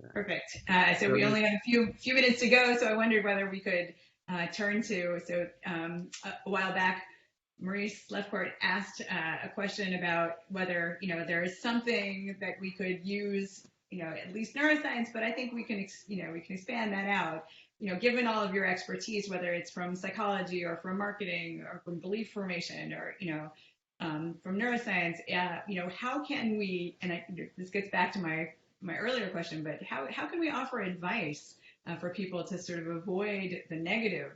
Yeah. Perfect. So we only have a few minutes to go, so I wondered whether we could turn to, a while back, Maurice Lefcourt asked a question about whether, there is something that we could use, at least neuroscience, but I think we can expand that out. Given all of your expertise, whether it's from psychology or from marketing or from belief formation or, from neuroscience, how can we, and this gets back to my earlier question, but how can we offer advice for people to sort of avoid the negative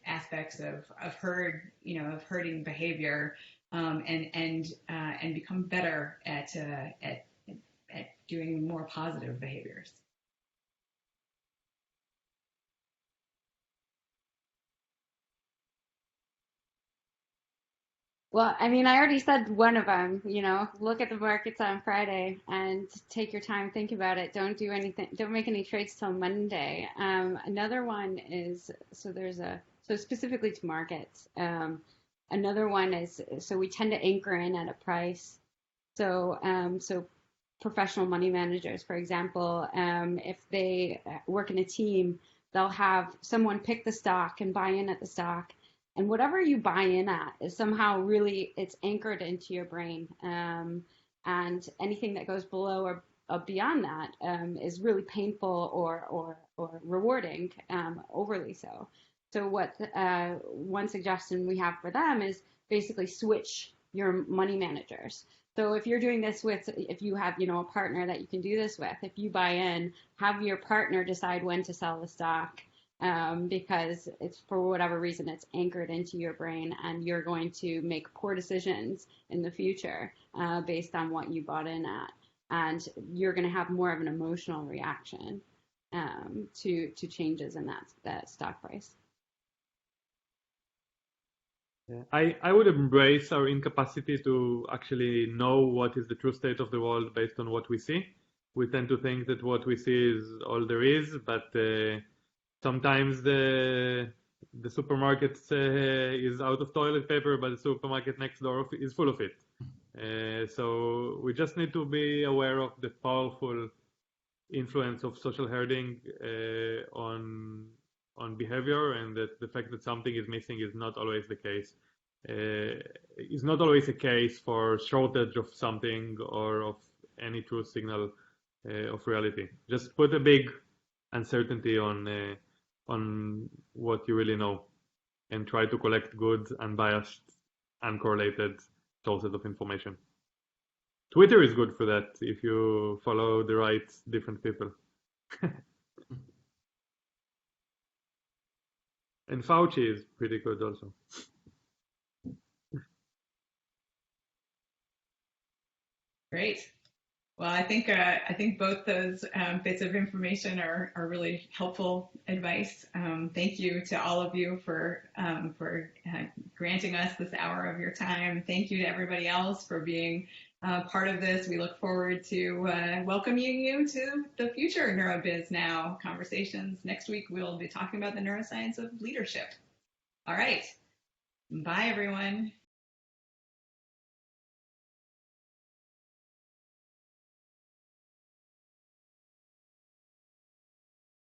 aspects of herding behavior, and become better at doing more positive behaviors? Well, I mean, I already said one of them, look at the markets on Friday and take your time, think about it. Don't do anything, don't make any trades till Monday. Another one is, so specifically to markets. Another one is, so we tend to anchor in at a price. So professional money managers, for example, if they work in a team, they'll have someone pick the stock and buy in at the stock. And whatever you buy in at is somehow really, it's anchored into your brain. And anything that goes below or beyond that is really painful or rewarding, overly so. So what one suggestion we have for them is basically switch your money managers. So if you're doing this if you have, a partner that you can do this with, if you buy in, have your partner decide when to sell the stock. Because it's, for whatever reason, it's anchored into your brain, and you're going to make poor decisions in the future based on what you bought in at, and you're going to have more of an emotional reaction to changes in that stock price. Yeah. I would embrace our incapacity to actually know what is the true state of the world based on what we see. We tend to think that what we see is all there is, but sometimes the supermarket is out of toilet paper, but the supermarket next door is full of it. So we just need to be aware of the powerful influence of social herding on behavior, and that the fact that something is missing is not always the case. Is not always a case for shortage of something or of any true signal of reality. Just put a big uncertainty on what you really know, and try to collect good, unbiased, uncorrelated sources of information. Twitter is good for that if you follow the right different people. And Fauci is pretty good also. Great. Well, I think both those bits of information are really helpful advice. Thank you to all of you for granting us this hour of your time. Thank you to everybody else for being part of this. We look forward to welcoming you to the future NeuroBiz Now conversations. Next week, we'll be talking about the neuroscience of leadership. All right. Bye, everyone.